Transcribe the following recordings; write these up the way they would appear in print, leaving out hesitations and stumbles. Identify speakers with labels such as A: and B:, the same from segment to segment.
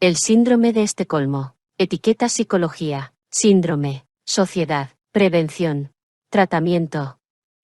A: El síndrome de Estocolmo. Etiqueta: psicología, síndrome, sociedad, prevención, tratamiento.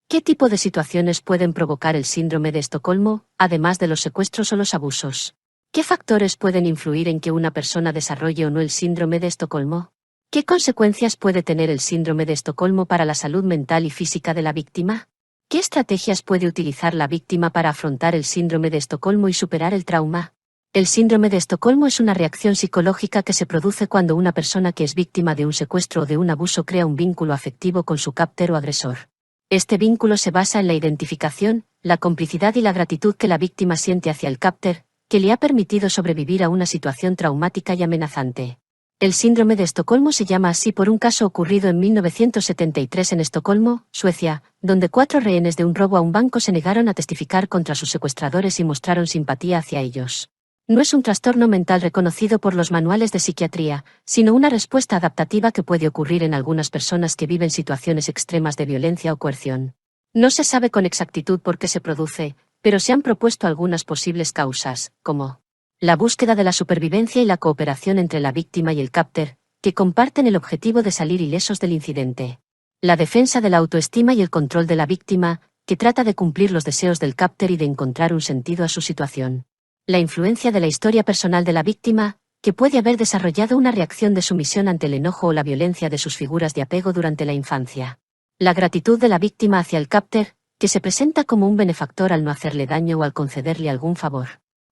A: ¿Qué tipo de situaciones pueden provocar el síndrome de Estocolmo, además de los secuestros o los abusos? ¿Qué factores pueden influir en que una persona desarrolle o no el síndrome de Estocolmo? ¿Qué consecuencias puede tener el síndrome de Estocolmo para la salud mental y física de la víctima? ¿Qué estrategias puede utilizar la víctima para afrontar el síndrome de Estocolmo y superar el trauma? El síndrome de Estocolmo es una reacción psicológica que se produce cuando una persona que es víctima de un secuestro o de un abuso crea un vínculo afectivo con su captor o agresor. Este vínculo se basa en la identificación, la complicidad y la gratitud que la víctima siente hacia el captor, que le ha permitido sobrevivir a una situación traumática y amenazante. El síndrome de Estocolmo se llama así por un caso ocurrido en 1973 en Estocolmo, Suecia, donde 4 rehenes de un robo a un banco se negaron a testificar contra sus secuestradores y mostraron simpatía hacia ellos. No es un trastorno mental reconocido por los manuales de psiquiatría, sino una respuesta adaptativa que puede ocurrir en algunas personas que viven situaciones extremas de violencia o coerción. No se sabe con exactitud por qué se produce, pero se han propuesto algunas posibles causas, como la búsqueda de la supervivencia y la cooperación entre la víctima y el captor, que comparten el objetivo de salir ilesos del incidente. La defensa de la autoestima y el control de la víctima, que trata de cumplir los deseos del captor y de encontrar un sentido a su situación. La influencia de la historia personal de la víctima, que puede haber desarrollado una reacción de sumisión ante el enojo o la violencia de sus figuras de apego durante la infancia. La gratitud de la víctima hacia el captor, que se presenta como un benefactor al no hacerle daño o al concederle algún favor.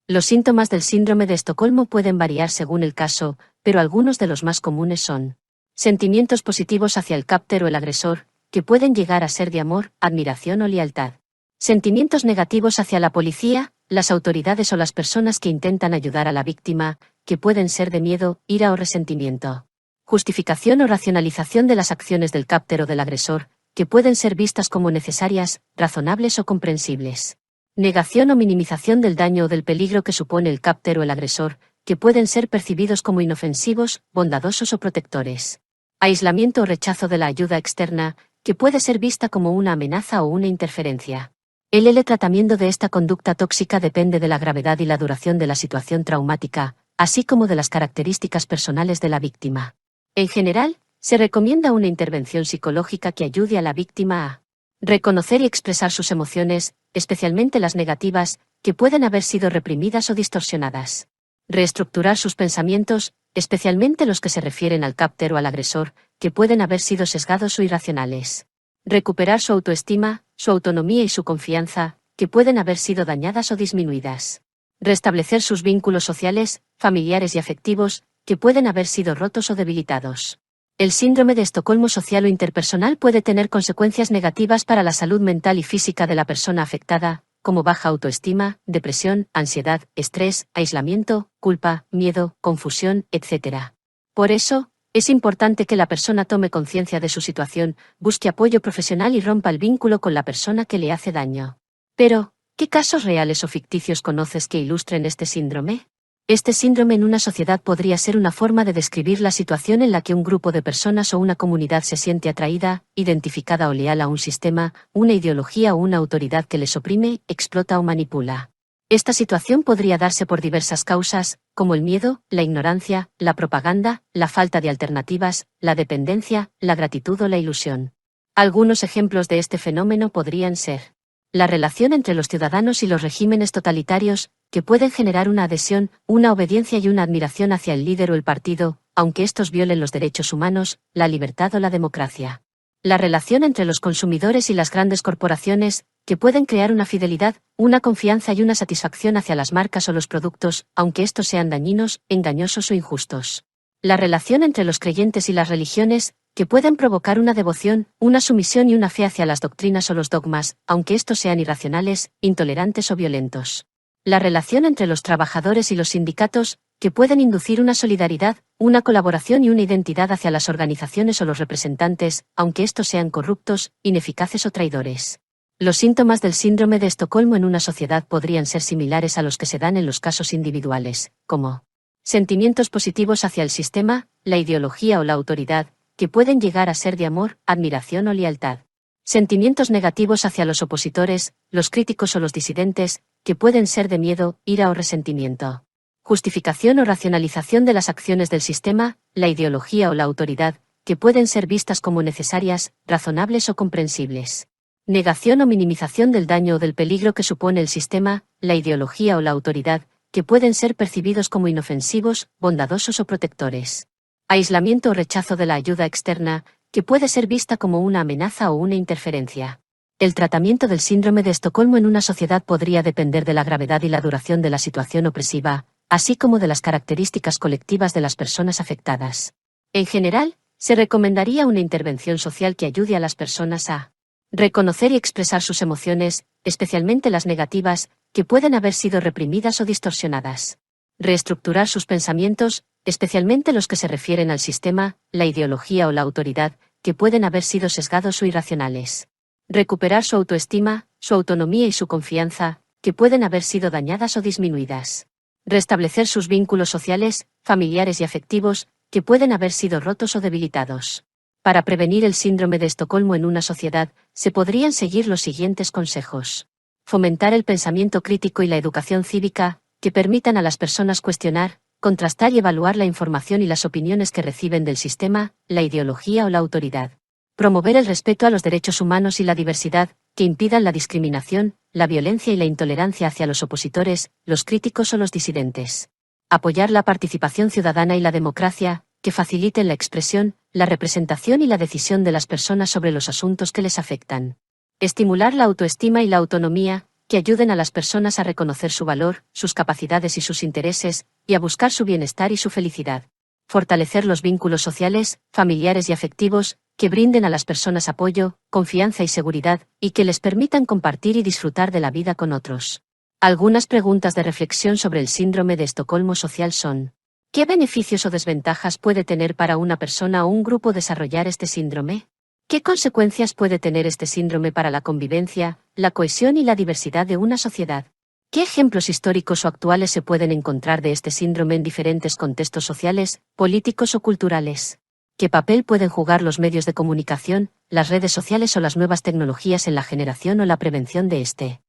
A: Los síntomas del síndrome de Estocolmo pueden variar según el caso, pero algunos de los más comunes son sentimientos positivos hacia el captor o el agresor, que pueden llegar a ser de amor, admiración o lealtad. Sentimientos negativos hacia la policía, las autoridades o las personas que intentan ayudar a la víctima, que pueden ser de miedo, ira o resentimiento. Justificación o racionalización de las acciones del captor o del agresor, que pueden ser vistas como necesarias, razonables o comprensibles. Negación o minimización del daño o del peligro que supone el captor o el agresor, que pueden ser percibidos como inofensivos, bondadosos o protectores. Aislamiento o rechazo de la ayuda externa, que puede ser vista como una amenaza o una interferencia. El tratamiento de esta conducta tóxica depende de la gravedad y la duración de la situación traumática, así como de las características personales de la víctima. En general, se recomienda una intervención psicológica que ayude a la víctima a reconocer y expresar sus emociones, especialmente las negativas, que pueden haber sido reprimidas o distorsionadas. Reestructurar sus pensamientos, especialmente los que se refieren al captor o al agresor, que pueden haber sido sesgados o irracionales. Recuperar su autoestima, su autonomía y su confianza, que pueden haber sido dañadas o disminuidas. Restablecer sus vínculos sociales, familiares y afectivos, que pueden haber sido rotos o debilitados. El síndrome de Estocolmo social o interpersonal puede tener consecuencias negativas para la salud mental y física de la persona afectada, como baja autoestima, depresión, ansiedad, estrés, aislamiento, culpa, miedo, confusión, etc. Por eso, es importante que la persona tome conciencia de su situación, busque apoyo profesional y rompa el vínculo con la persona que le hace daño. Pero, ¿qué casos reales o ficticios conoces que ilustren este síndrome? Este síndrome en una sociedad podría ser una forma de describir la situación en la que un grupo de personas o una comunidad se siente atraída, identificada o leal a un sistema, una ideología o una autoridad que les oprime, explota o manipula. Esta situación podría darse por diversas causas, como el miedo, la ignorancia, la propaganda, la falta de alternativas, la dependencia, la gratitud o la ilusión. Algunos ejemplos de este fenómeno podrían ser la relación entre los ciudadanos y los regímenes totalitarios, que pueden generar una adhesión, una obediencia y una admiración hacia el líder o el partido, aunque estos violen los derechos humanos, la libertad o la democracia. La relación entre los consumidores y las grandes corporaciones, que pueden crear una fidelidad, una confianza y una satisfacción hacia las marcas o los productos, aunque estos sean dañinos, engañosos o injustos. La relación entre los creyentes y las religiones, que pueden provocar una devoción, una sumisión y una fe hacia las doctrinas o los dogmas, aunque estos sean irracionales, intolerantes o violentos. La relación entre los trabajadores y los sindicatos, que pueden inducir una solidaridad, una colaboración y una identidad hacia las organizaciones o los representantes, aunque estos sean corruptos, ineficaces o traidores. Los síntomas del síndrome de Estocolmo en una sociedad podrían ser similares a los que se dan en los casos individuales, como sentimientos positivos hacia el sistema, la ideología o la autoridad, que pueden llegar a ser de amor, admiración o lealtad. Sentimientos negativos hacia los opositores, los críticos o los disidentes, que pueden ser de miedo, ira o resentimiento. justificación o racionalización de las acciones del sistema, la ideología o la autoridad, que pueden ser vistas como necesarias, razonables o comprensibles. Negación o minimización del daño o del peligro que supone el sistema, la ideología o la autoridad, que pueden ser percibidos como inofensivos, bondadosos o protectores. Aislamiento o rechazo de la ayuda externa, que puede ser vista como una amenaza o una interferencia. El tratamiento del síndrome de Estocolmo en una sociedad podría depender de la gravedad y la duración de la situación opresiva, así como de las características colectivas de las personas afectadas. En general, se recomendaría una intervención social que ayude a las personas a reconocer y expresar sus emociones, especialmente las negativas, que pueden haber sido reprimidas o distorsionadas. Reestructurar sus pensamientos, especialmente los que se refieren al sistema, la ideología o la autoridad, que pueden haber sido sesgados o irracionales. Recuperar su autoestima, su autonomía y su confianza, que pueden haber sido dañadas o disminuidas. Restablecer sus vínculos sociales, familiares y afectivos, que pueden haber sido rotos o debilitados. Para prevenir el síndrome de Estocolmo en una sociedad, se podrían seguir los siguientes consejos. Fomentar el pensamiento crítico y la educación cívica, que permitan a las personas cuestionar, contrastar y evaluar la información y las opiniones que reciben del sistema, la ideología o la autoridad. Promover el respeto a los derechos humanos y la diversidad, que impidan la discriminación, la violencia y la intolerancia hacia los opositores, los críticos o los disidentes. Apoyar la participación ciudadana y la democracia, que faciliten la expresión, la representación y la decisión de las personas sobre los asuntos que les afectan. Estimular la autoestima y la autonomía, que ayuden a las personas a reconocer su valor, sus capacidades y sus intereses, y a buscar su bienestar y su felicidad. Fortalecer los vínculos sociales, familiares y afectivos, que brinden a las personas apoyo, confianza y seguridad, y que les permitan compartir y disfrutar de la vida con otros. Algunas preguntas de reflexión sobre el síndrome de Estocolmo social son: ¿qué beneficios o desventajas puede tener para una persona o un grupo desarrollar este síndrome? ¿Qué consecuencias puede tener este síndrome para la convivencia, la cohesión y la diversidad de una sociedad? ¿Qué ejemplos históricos o actuales se pueden encontrar de este síndrome en diferentes contextos sociales, políticos o culturales? ¿Qué papel pueden jugar los medios de comunicación, las redes sociales o las nuevas tecnologías en la generación o la prevención de este?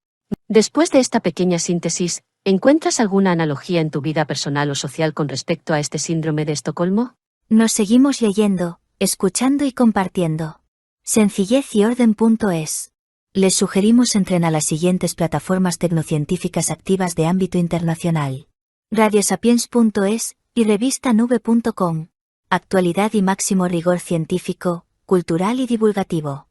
A: Después de esta pequeña síntesis, ¿encuentras alguna analogía en tu vida personal o social con respecto a este síndrome de Estocolmo?
B: Nos seguimos leyendo, escuchando y compartiendo. Sencillez-y-orden.es. Les sugerimos entren a las siguientes plataformas tecnocientíficas activas de ámbito internacional: radiosapiens.es y revistanube.com. Actualidad y máximo rigor científico, cultural y divulgativo.